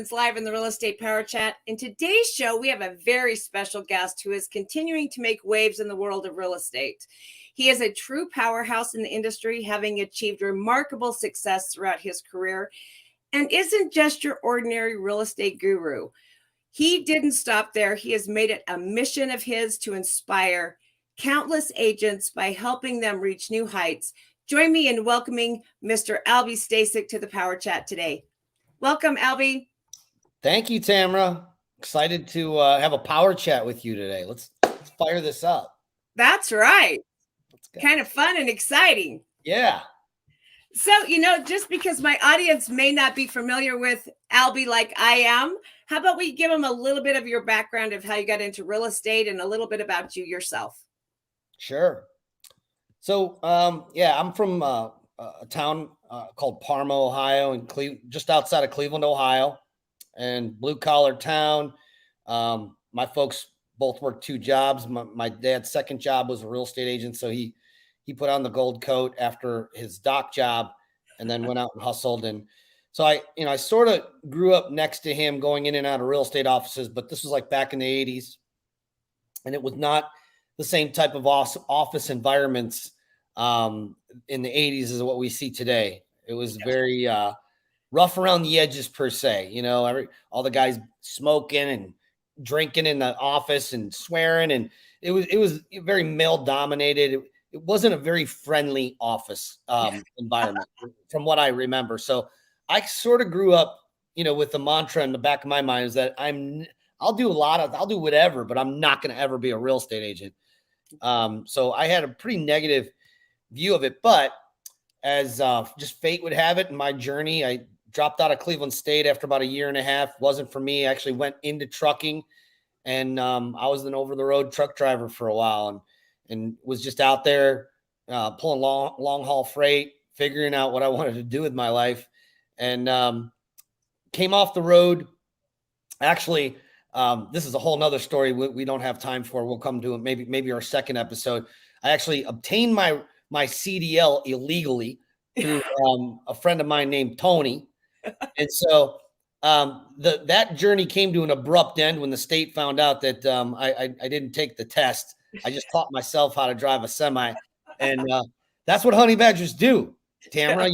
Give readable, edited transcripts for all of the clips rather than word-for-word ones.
It's live in the Real Estate Power Chat. In today's show, we have a very special guest who is continuing to make waves in the world of real estate. He is a true powerhouse in the industry, having achieved remarkable success throughout his career, and isn't just your ordinary real estate guru. He didn't stop there. He has made it a mission of his to inspire countless agents by helping them reach new heights. Join me in welcoming Mr. Albie Stasek to the Power Chat today. Welcome, Albie. Thank you, Tamra. Excited to have a power chat with you today. Let's fire this up. That's right. Kind of fun and exciting. Yeah. So, just because my audience may not be familiar with Albie like I am, how about we give them a little bit of your background of how you got into real estate and a little bit about you yourself? Sure. So, I'm from a town called Parma, Ohio, and just outside of Cleveland, Ohio. And blue collar town. My folks both worked two jobs. My dad's second job was a real estate agent. So he put on the gold coat after his dock job and then went out and hustled. And so I sort of grew up next to him going in and out of real estate offices, but this was like back in the 80s. And it was not the same type of office environments in the 80s as what we see today. It was very, rough around the edges per se, all the guys smoking and drinking in the office and swearing. And it was very male dominated. It wasn't a very friendly office environment from what I remember. So I sort of grew up, with the mantra in the back of my mind is that I'll do whatever, but I'm not going to ever be a real estate agent. So I had a pretty negative view of it, but as just fate would have it in my journey, I dropped out of Cleveland State after about a year and a half. Wasn't for me. I actually went into trucking, and I was an over-the-road truck driver for a while, and was just out there pulling long haul freight, figuring out what I wanted to do with my life, and came off the road. Actually, this is a whole nother story we don't have time for. We'll come to it maybe our second episode. I actually obtained my CDL illegally through a friend of mine named Tony. And so that journey came to an abrupt end when the state found out that I didn't take the test. I just taught myself how to drive a semi. And that's what honey badgers do, Tamra,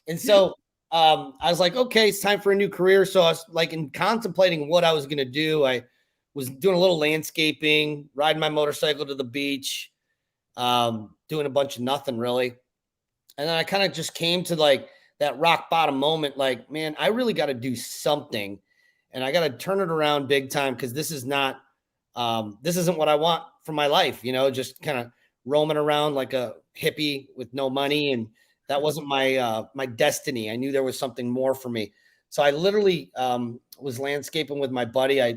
And so I was like, okay, it's time for a new career. So I was like contemplating what I was going to do. I was doing a little landscaping, riding my motorcycle to the beach, doing a bunch of nothing really. And then I kind of just came to like that rock bottom moment, like, man, I really got to do something and I got to turn it around big time. Cause this isn't what I want for my life, just kind of roaming around like a hippie with no money. And that wasn't my destiny. I knew there was something more for me. So I literally was landscaping with my buddy. I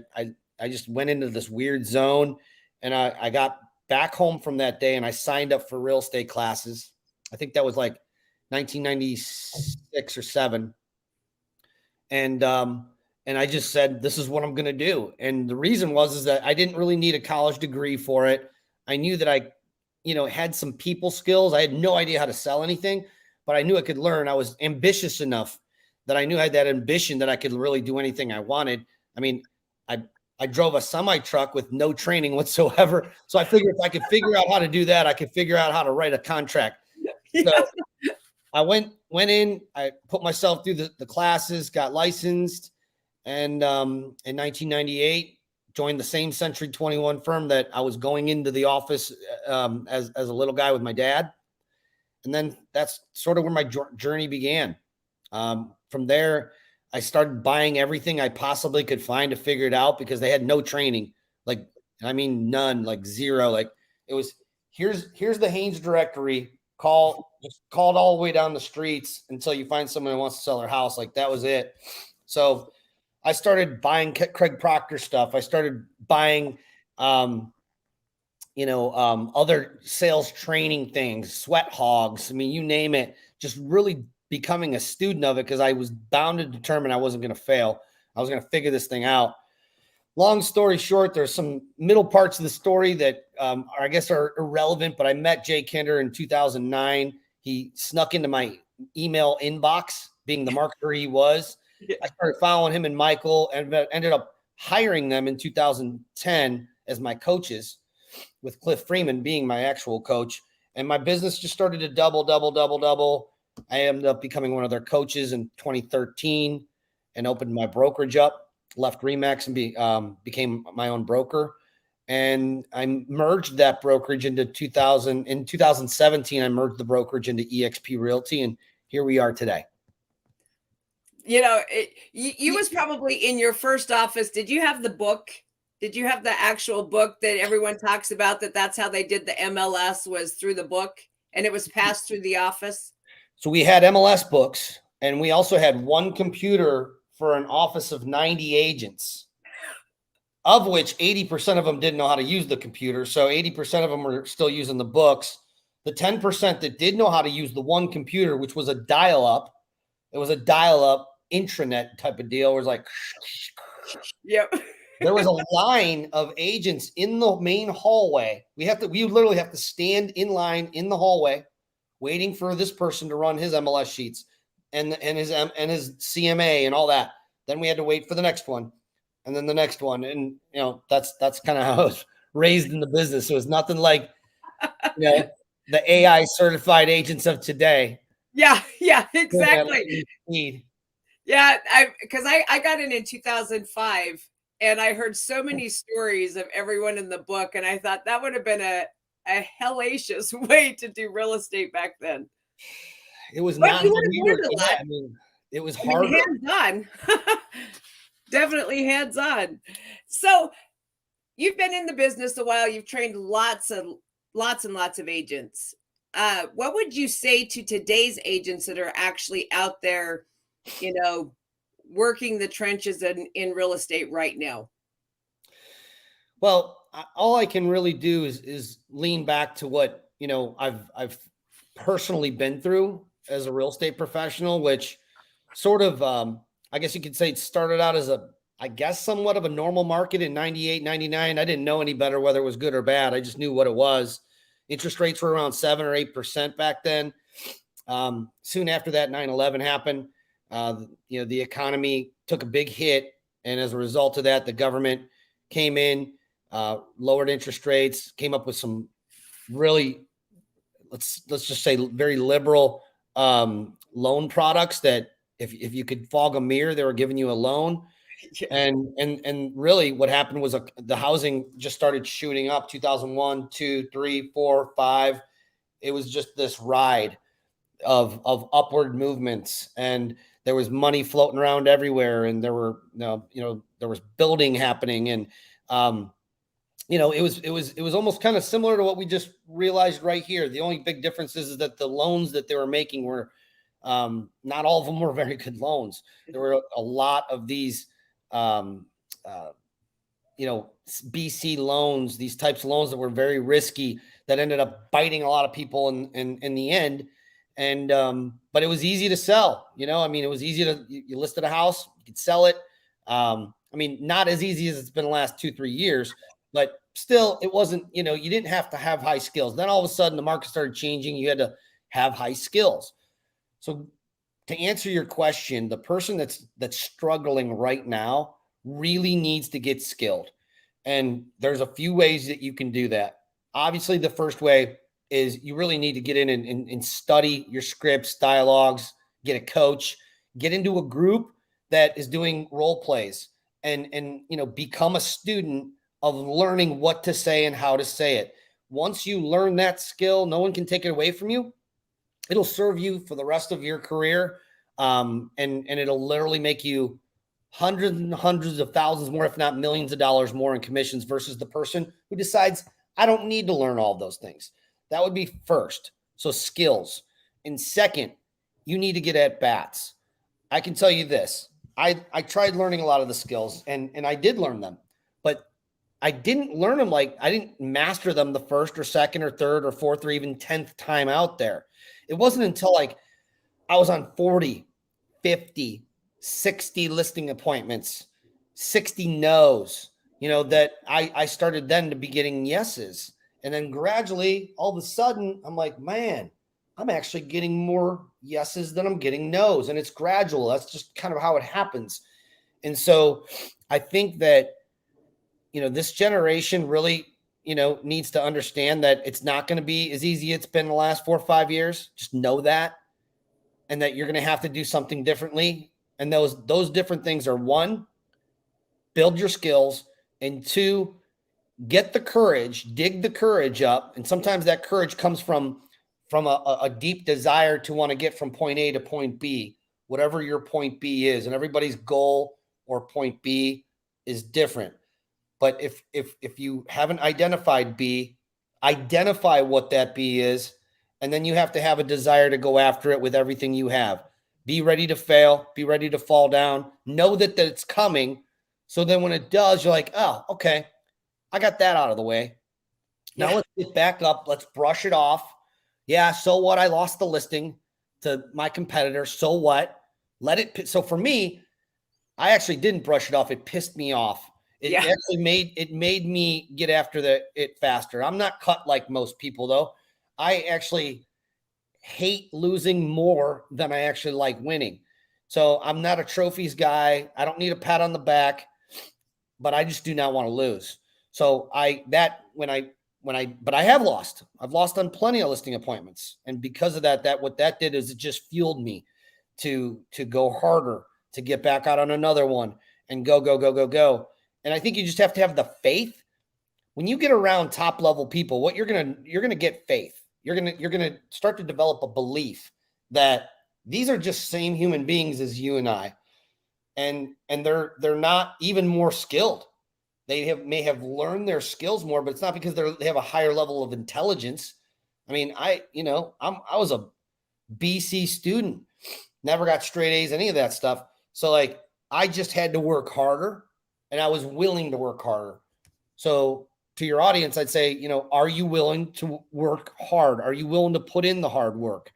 just went into this weird zone and I got back home from that day and I signed up for real estate classes. I think that was like 1996 or 7. And I just said, this is what I'm going to do. And the reason is that I didn't really need a college degree for it. I knew that I, had some people skills. I had no idea how to sell anything, but I knew I could learn. I was ambitious enough that I knew I had that ambition that I could really do anything I wanted. I mean, I drove a semi truck with no training whatsoever. So I figured if I could figure out how to do that, I could figure out how to write a contract. So I went in, I put myself through the classes, got licensed, and in 1998, joined the same Century 21 firm that I was going into the office as a little guy with my dad. And then that's sort of where my journey began. From there, I started buying everything I possibly could find to figure it out because they had no training. None, like zero. Like it was, here's the Haynes directory. Called all the way down the streets until you find someone who wants to sell their house. Like that was it. So I started buying Craig Proctor stuff. I started buying, other sales training things, Sweat Hogs. I mean, you name it, just really becoming a student of it because I was bound and determined I wasn't going to fail. I was going to figure this thing out. Long story short, there's some middle parts of the story that are irrelevant, but I met Jay Kinder in 2009. He snuck into my email inbox, being the marketer he was. I started following him and Michael, and ended up hiring them in 2010 as my coaches, with Cliff Freeman being my actual coach. And my business just started to double. I ended up becoming one of their coaches in 2013 and opened my brokerage up, left Remax and became my own broker. And I merged that brokerage into 2000. In 2017, I merged the brokerage into EXP Realty, and here we are today. You know, you was probably in your first office. Did you have the book? Did you have the actual book that everyone talks about, that's how they did the MLS, was through the book, and it was passed through the office? So we had MLS books, and we also had one computer for an office of 90 agents, of which 80% of them didn't know how to use the computer. So 80% of them were still using the books. The 10% that did know how to use the one computer, which was a dial-up, it was a dial-up intranet type of deal. It was like, yep. There was a line of agents in the main hallway. We literally have to stand in line in the hallway, waiting for this person to run his MLS sheets and his CMA and all that. Then we had to wait for the next one, and then the next one. And that's kind of how I was raised in the business. So it's nothing like the AI certified agents of today. Yeah, exactly. Yeah, because I got in 2005, and I heard so many stories of everyone in the book, and I thought that would have been a hellacious way to do real estate back then. It was not. You would have learned a lot. I mean, it was hard. Hands-on. Definitely hands-on. So you've been in the business a while. You've trained lots and lots of agents. What would you say to today's agents that are actually out there, working the trenches in real estate right now? Well, all I can really do is lean back to what I've personally been through as a real estate professional, which sort of I guess you could say it started out as somewhat of a normal market in 98, 99. I didn't know any better whether it was good or bad. I just knew what it was. Interest rates were around 7 or 8% back then. Soon after that, 9/11 happened. The economy took a big hit. And as a result of that, the government came in, lowered interest rates, came up with some really, let's just say, very liberal loan products that if you could fog a mirror, they were giving you a loan. Yeah. And really what happened was the housing just started shooting up. 2001, 2, 3, 4, 5. It was just this ride of upward movements, and there was money floating around everywhere, and there were there was building happening, and it was almost kind of similar to what we just realized right here. The only big difference is that the loans that they were making were not all of them were very good loans. There were a lot of these BC loans, these types of loans that were very risky, that ended up biting a lot of people in the end. And but it was easy to sell. It was easy to, you listed a house, you could sell it. Not as easy as it's been the last 2-3 years, but still it wasn't, you didn't have to have high skills. Then all of a sudden the market started changing. You had to have high skills. So to answer your question, the person that's struggling right now really needs to get skilled. And there's a few ways that you can do that. Obviously, the first way is you really need to get in and study your scripts, dialogues, get a coach, get into a group that is doing role plays, and become a student of learning what to say and how to say it. Once you learn that skill, no one can take it away from you. It'll serve you for the rest of your career. And it'll literally make you hundreds and hundreds of thousands more, if not millions of dollars more in commissions, versus the person who decides, I don't need to learn all of those things. That would be first. So skills. And second, you need to get at bats. I can tell you this. I tried learning a lot of the skills, and I did learn them, but I didn't learn them I didn't master them the first or second or third or fourth or even 10th time out there. It wasn't until I was on 40, 50, 60 listing appointments, 60 no's, that I started then to be getting yeses. And then gradually, all of a sudden, I'm like, man, I'm actually getting more yeses than I'm getting nos. And it's gradual. That's just kind of how it happens. And so I think that, this generation really, needs to understand that it's not going to be as easy as it's been the last 4 or 5 years. Just know that, and that you're going to have to do something differently. And those different things are: one, build your skills, and two, get the courage, dig the courage up. And sometimes that courage comes from a deep desire to want to get from point A to point B, whatever your point B is. And everybody's goal or point B is different. But if you haven't identified B, identify what that B is, and then you have to have a desire to go after it with everything you have. Be ready to fail, be ready to fall down, know that it's coming. So then when it does, you're like, oh, okay, I got that out of the way. Now let's get back up. Let's brush it off. Yeah, so what? I lost the listing to my competitor. So what? So for me, I actually didn't brush it off. It pissed me off. It actually made me get after it faster. I'm not cut like most people, though. I actually hate losing more than I actually like winning. So I'm not a trophies guy. I don't need a pat on the back, but I just do not want to lose. So but I have lost. I've lost on plenty of listing appointments. And because of that, what that did is it just fueled me to go harder, to get back out on another one and go. And I think you just have to have the faith. When you get around top level people, what you're going to get faith. You're going to start to develop a belief that these are just same human beings as you and I. And they're not even more skilled. They may have learned their skills more, but it's not because they have a higher level of intelligence. I mean, I was a BC student, never got straight A's, any of that stuff. So like, I just had to work harder, and I was willing to work harder. So to your audience, I'd say, are you willing to work hard? Are you willing to put in the hard work?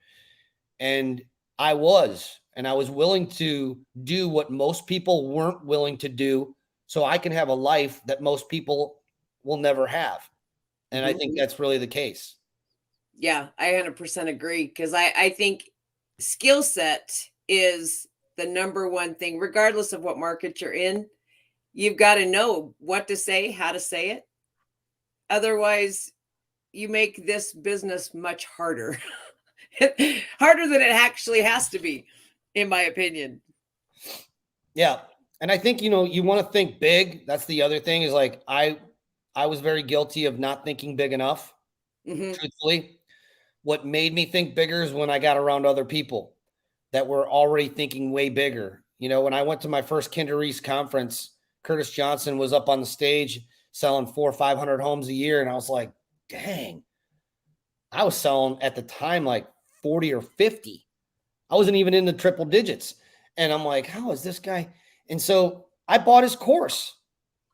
And I was willing to do what most people weren't willing to do, so I can have a life that most people will never have. And I think that's really the case. Yeah, I 100% agree, because I think skill set is the number one thing, regardless of what market you're in. You've got to know what to say, how to say it. Otherwise, you make this business much harder. Harder than it actually has to be, in my opinion. Yeah. And I think, you want to think big. That's the other thing, is like, I was very guilty of not thinking big enough. Truthfully, what made me think bigger is when I got around other people that were already thinking way bigger. When I went to my first Kinder Reese conference, Curtis Johnson was up on the stage selling 400 or 500 homes a year. And I was like, dang, I was selling at the time like 40 or 50. I wasn't even in the triple digits. And I'm like, how is this guy? And so I bought his course.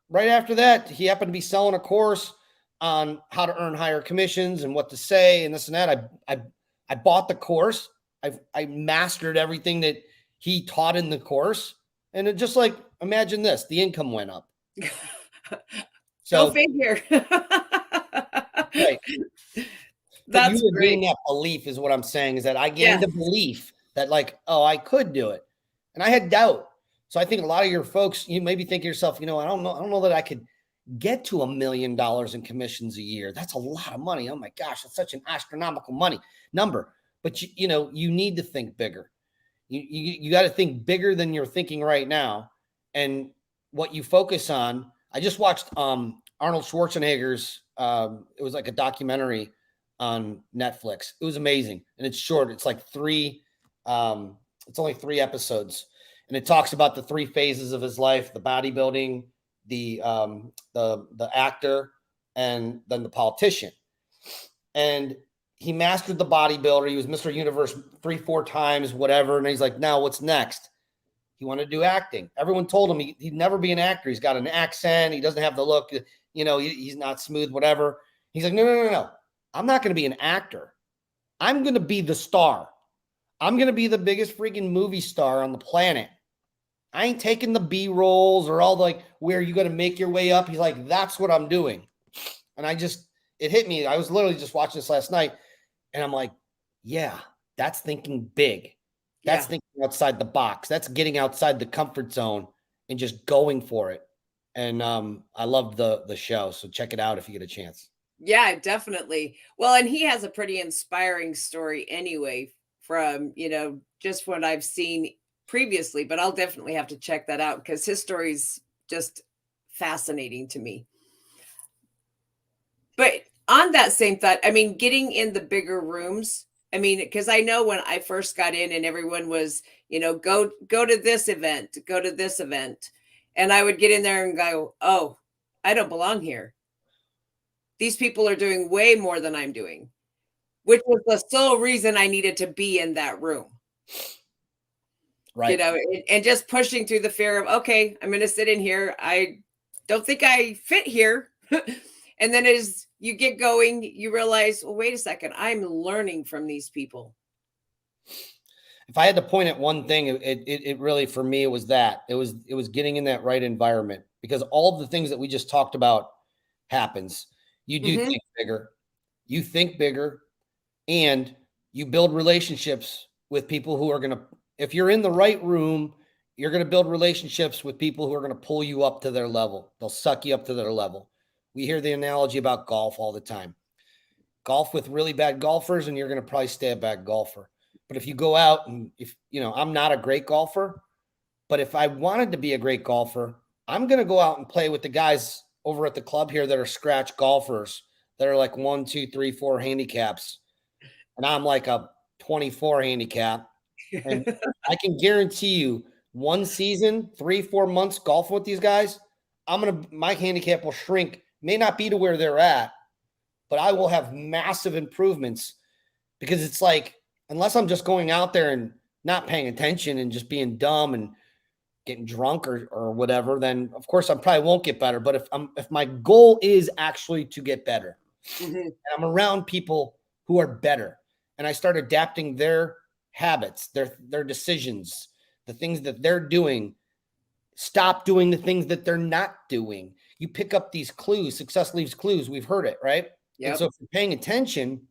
Right after that, he happened to be selling a course on how to earn higher commissions and what to say and this and that. I bought the course. I mastered everything that he taught in the course. And it just like, imagine this, the income went up. So, go figure. Right. But you were gaining that belief is what I'm saying, is that I gained a belief that like, oh, I could do it. And I had doubt. So I think a lot of your folks, you maybe think to yourself, I don't know that I could get to $1 million in commissions a year. That's a lot of money. Oh my gosh, that's such an astronomical number. But you need to think bigger. You got to think bigger than you're thinking right now. And what you focus on. I just watched Arnold Schwarzenegger's, it was like a documentary on Netflix. It was amazing. And it's short. It's like it's only 3 episodes. And it talks about the 3 phases of his life: the bodybuilding, the actor, and then the politician. And he mastered the bodybuilder. He was Mr. Universe 3-4 times, whatever. And he's like, now what's next? He wanted to do acting. Everyone told him he'd never be an actor. He's got an accent. He doesn't have the look. He's not smooth, whatever. He's like, no. I'm not going to be an actor. I'm going to be the star. I'm going to be the biggest freaking movie star on the planet. I ain't taking the B rolls or all like where you got to make your way up. He's like, that's what I'm doing. And it hit me. I was literally just watching this last night, and I'm like, Yeah, that's thinking big. That's Yeah. thinking outside the box. That's getting outside the comfort zone and just going for it. And I love the show, so check it out if you get a chance. Yeah, definitely. Well, and he has a pretty inspiring story anyway from, just what I've seen previously, but I'll definitely have to check that out because his story's just fascinating to me. But on that same thought, I mean, getting in the bigger rooms, I mean, because I know when I first got in and everyone was, go to this event, go to this event. And I would get in there and go, oh, I don't belong here. These people are doing way more than I'm doing, which was the sole reason I needed to be in that room, Right. and just pushing through the fear of, okay, I'm going to sit in here. I don't think I fit here. And then as you get going, you realize, well, wait a second, I'm learning from these people. If I had to point at one thing, it really for me it was that it was getting in that right environment, because all of the things that we just talked about happens. You do Hmm. think bigger, and you build relationships with people who are going to, if you're in the right room, you're going to build relationships with people who are going to pull you up to their level. They'll suck you up to their level. We hear the analogy about golf all the time. Golf with really bad golfers, and you're going to probably stay a bad golfer. But if you go out and if, I'm not a great golfer, but if I wanted to be a great golfer, I'm going to go out and play with the guys over at the club here that are scratch golfers that are like 1, 2, 3, 4 handicaps. And I'm like a 24 handicap. And I can guarantee you one season, 3, 4 months golfing with these guys, my handicap will shrink, may not be to where they're at, but I will have massive improvements, because it's like, unless I'm just going out there and not paying attention and just being dumb and getting drunk or whatever, then of course I probably won't get better. But if my goal is actually to get better, Hmm. and I'm around people who are better, and I start adapting their habits, their decisions, the things that they're doing, stop doing the things that they're not doing. You pick up these clues. Success leaves clues. We've heard it, right? And so Yep. if you're paying attention,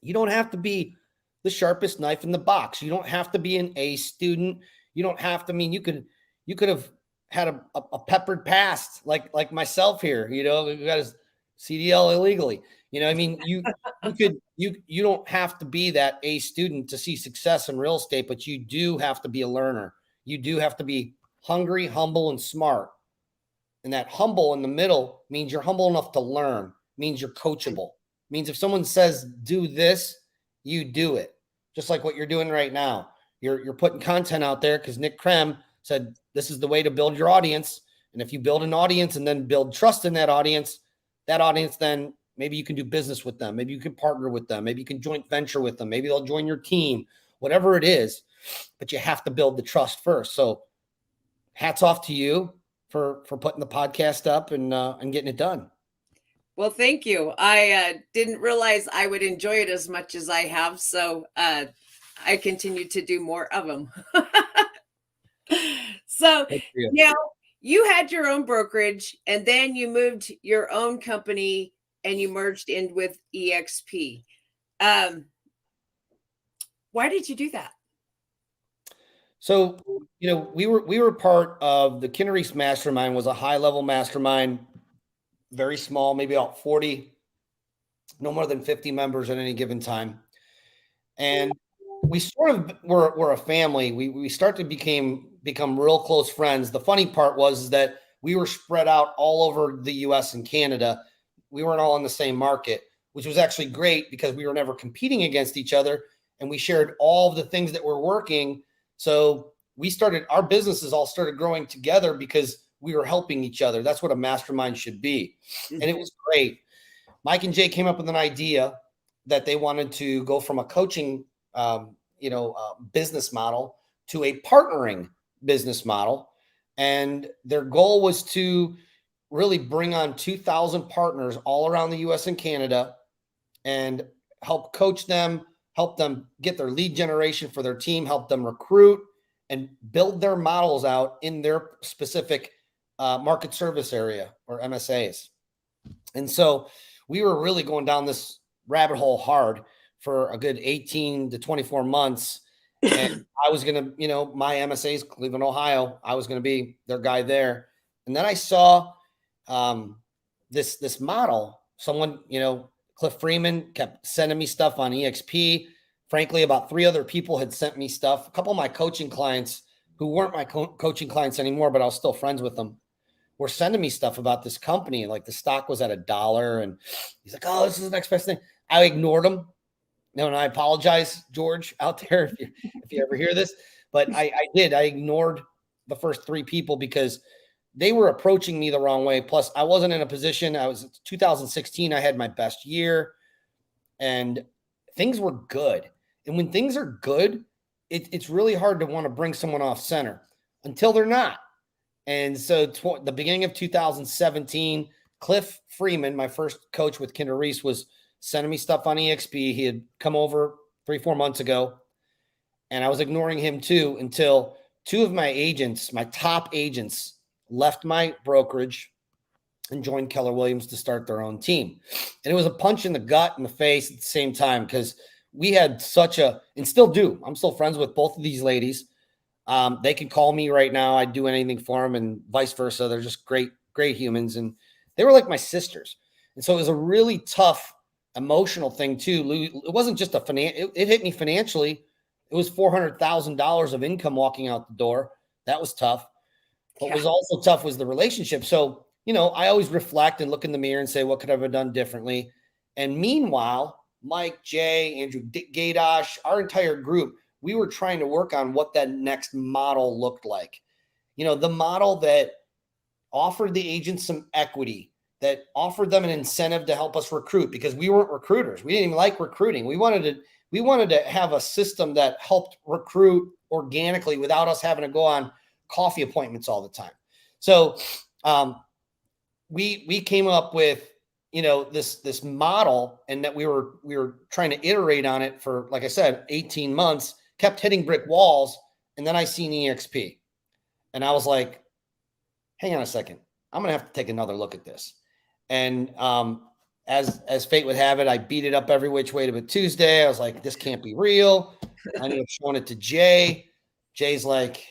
you don't have to be the sharpest knife in the box. You don't have to be an A student. You don't have to, you could have had a peppered past like myself here, we got his CDL illegally. You don't have to be that A student to see success in real estate, but you do have to be a learner. You do have to be hungry, humble, and smart. And that humble in the middle means you're humble enough to learn, means you're coachable, means if someone says do this, you do it. Just like what you're doing right now. You're putting content out there because Nick Krem said this is the way to build your audience. And if you build an audience and then build trust in that audience then maybe you can do business with them. Maybe you can partner with them. Maybe you can joint venture with them. Maybe they'll join your team, whatever it is. But you have to build the trust first. So hats off to you for putting the podcast up and getting it done. Well, thank you. I didn't realize I would enjoy it as much as I have, so I continue to do more of them. So Thank you. now you had your own brokerage, and then you moved your own company and you merged in with EXP. Um, why did you do that? So, we were part of the Kinnery's mastermind. Was a high level mastermind, very small, maybe about 40, no more than 50 members at any given time. And we sort of were a family. We start to become real close friends. The funny part was that we were spread out all over the US and Canada. We weren't all in the same market, which was actually great because we were never competing against each other, and we shared all of the things that were working. So our businesses all started growing together because we were helping each other. That's what a mastermind should be. And it was great. Mike and Jay came up with an idea that they wanted to go from a coaching, business model to a partnering business model. And their goal was to really bring on 2,000 partners all around the US and Canada and help coach them, help them get their lead generation for their team, help them recruit and build their models out in their specific market service area or MSAs. And so we were really going down this rabbit hole hard for a good 18 to 24 months. And I was going to, my MSA's Cleveland, Ohio. I was going to be their guy there. And then I saw this model, someone, Cliff Freeman kept sending me stuff on EXP. Frankly, about 3 other people had sent me stuff. A couple of my coaching clients who weren't my coaching clients anymore, but I was still friends with them, were sending me stuff about this company. Like the stock was at $1. And he's like, oh, this is the next best thing. I ignored him. No, and I apologize, George, out there, if you ever hear this. But I did. I ignored the first 3 people because they were approaching me the wrong way. Plus, I wasn't in a position. I was 2016. I had my best year, and things were good. And when things are good, it's really hard to want to bring someone off center until they're not. And so the beginning of 2017, Cliff Freeman, my first coach with Kinder Reese, was sending me stuff on EXP. He had come over 3-4 months ago, and I was ignoring him too until 2 of my agents, my top agents, left my brokerage and joined Keller Williams to start their own team. And it was a punch in the gut and the face at the same time because we had and still do. I'm still friends with both of these ladies. They can call me right now. I'd do anything for them and vice versa. They're just great, great humans. And they were like my sisters. And so it was a really tough emotional thing too. It wasn't just it hit me financially. It was $400,000 of income walking out the door. That was tough. What was also tough was the relationship. So, I always reflect and look in the mirror and say, what could I have done differently? And meanwhile, Mike, Jay, Andrew Gaydosh, our entire group, we were trying to work on what that next model looked like. The model that offered the agents some equity, that offered them an incentive to help us recruit, because we weren't recruiters. We didn't even like recruiting. We wanted to have a system that helped recruit organically without us having to go on coffee appointments all the time. So we came up with, this model, and that we were trying to iterate on it for, like I said, 18 months, kept hitting brick walls. And then I seen EXP and I was like, hang on a second, I'm going to have to take another look at this. And as fate would have it, I beat it up every which way but Tuesday. I was like, this can't be real. I ended up showing it to Jay. Jay's like,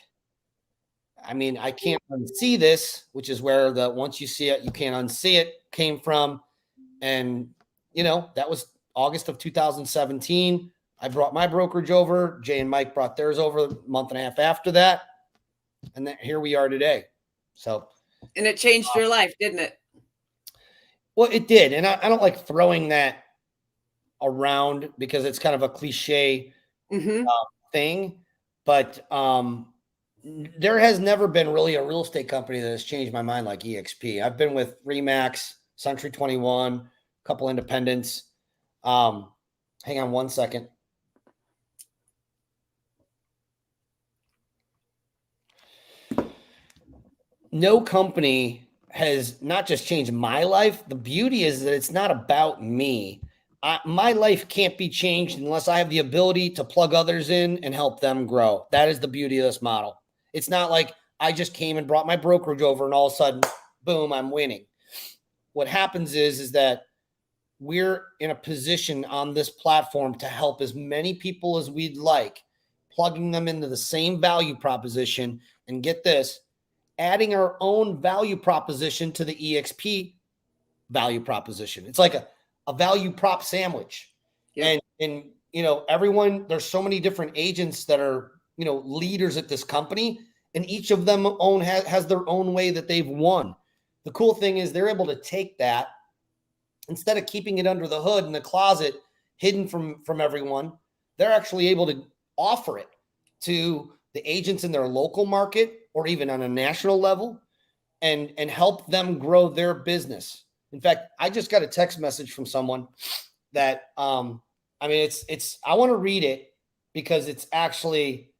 I can't unsee this, which is where the once you see it, you can't unsee it came from. And, that was August of 2017. I brought my brokerage over. Jay and Mike brought theirs over a month and a half after that. And then here we are today. So. And it changed your life, didn't it? Well, it did. And I don't like throwing that around because it's kind of a cliche thing. But there has never been really a real estate company that has changed my mind like EXP. I've been with Remax, Century 21, a couple independents. Hang on one second. No company has not just changed my life. The beauty is that it's not about me. My life can't be changed unless I have the ability to plug others in and help them grow. That is the beauty of this model. It's not like I just came and brought my brokerage over and all of a sudden, boom, I'm winning. What happens is that we're in a position on this platform to help as many people as we'd like, plugging them into the same value proposition. And get this, adding our own value proposition to the EXP value proposition. It's like a value prop sandwich. Yep. And everyone, there's so many different agents that are, leaders at this company, and each of them has their own way that they've won. The cool thing is they're able to take that, instead of keeping it under the hood in the closet, hidden from everyone, they're actually able to offer it to the agents in their local market or even on a national level and help them grow their business. In fact, I just got a text message from someone that, I want to read it because it's actually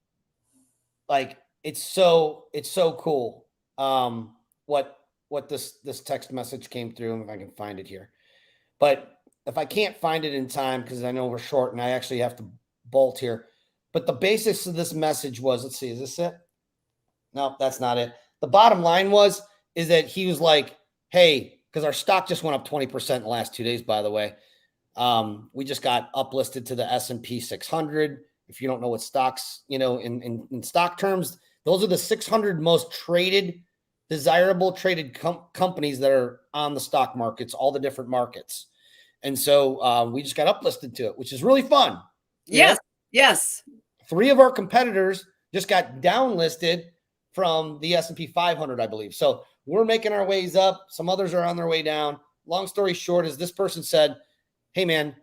like, it's so cool. What this text message came through, if I can find it here. But if I can't find it in time, because I know we're short and I actually have to bolt here. But the basics of this message was, let's see, is this it? No, that's not it. The bottom line is that he was like, hey, because our stock just went up 20% in the last 2 days, by the way. We just got uplisted to the S&P 600. If you don't know what stocks, in stock terms, those are the 600 most traded, desirable traded companies that are on the stock markets, all the different markets. And so we just got uplisted to it, which is really fun. Yes. Yes. 3 of our competitors just got downlisted from the S&P 500, I believe. So we're making our ways up. Some others are on their way down. Long story short is this person said, hey, man,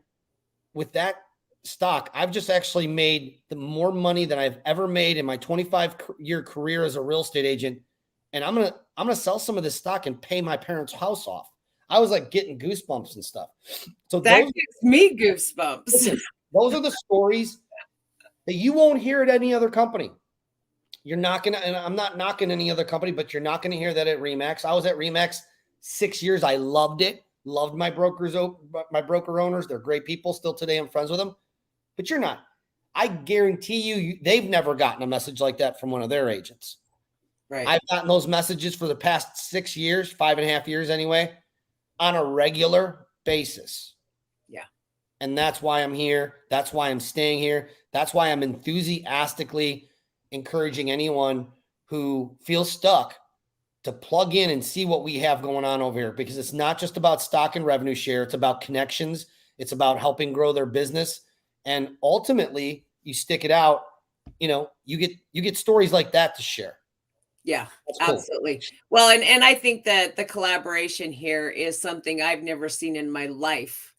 with that stock, I've just actually made the more money than I've ever made in my 25-year career as a real estate agent. And I'm gonna sell some of this stock and pay my parents' house off. I was like getting goosebumps and stuff. So that gives me goosebumps. Listen, those are the stories that you won't hear at any other company. You're not gonna, and I'm not knocking any other company, but you're not gonna hear that at Remax. I was at Remax 6 years. I loved it. Loved my broker owners. They're great people. Still today, I'm friends with them. But you're not. I guarantee you, they've never gotten a message like that from one of their agents. Right. I've gotten those messages for the past 6 years, 5.5 years anyway, on a regular basis. Yeah. And that's why I'm here. That's why I'm staying here. That's why I'm enthusiastically encouraging anyone who feels stuck to plug in and see what we have going on over here, because it's not just about stock and revenue share. It's about connections. It's about helping grow their business. And ultimately, you stick it out, you get stories like that to share. Yeah, Cool. absolutely. Well, and I think that the collaboration here is something I've never seen in my life.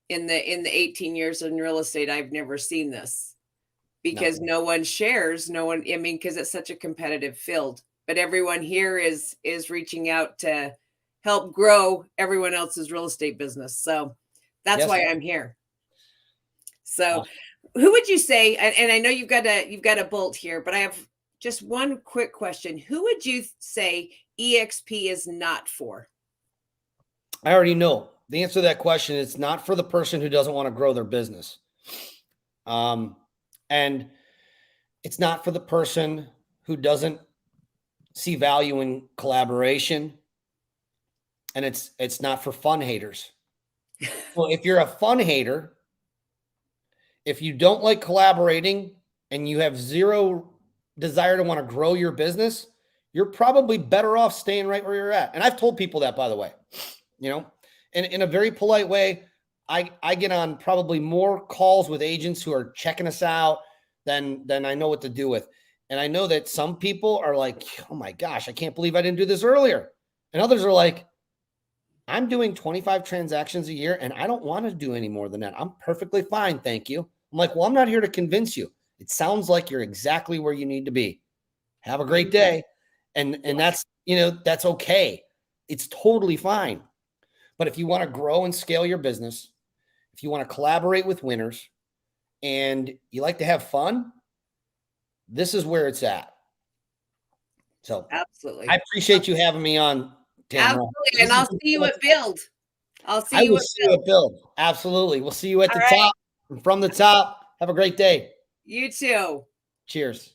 In the 18 years in real estate, I've never seen this, because no one shares, because it's such a competitive field. But everyone here is reaching out to help grow everyone else's real estate business. So that's why I'm here. So who would you say, and I know you've got a bolt here, but I have just one quick question. Who would you say EXP is not for? I already know the answer to that question. It's not for the person who doesn't want to grow their business. And it's not for the person who doesn't see value in collaboration. And it's not for fun haters. Well, if you're a fun hater, if you don't like collaborating and you have zero desire to want to grow your business, you're probably better off staying right where you're at. And I've told people that, by the way, in a very polite way. I get on probably more calls with agents who are checking us out than I know what to do with. And I know that some people are like, oh my gosh, I can't believe I didn't do this earlier. And others are like, I'm doing 25 transactions a year and I don't want to do any more than that. I'm perfectly fine. Thank you. I'm like, well, I'm not here to convince you. It sounds like you're exactly where you need to be. Have a great day. And that's, that's okay. It's totally fine. But if you want to grow and scale your business, if you want to collaborate with winners and you like to have fun, this is where it's at. So absolutely. I appreciate you having me on, Tamra. Absolutely. And I'll see you at Build. I will see you at Build. Absolutely. We'll see you at the top and from the top. Have a great day. You too. Cheers.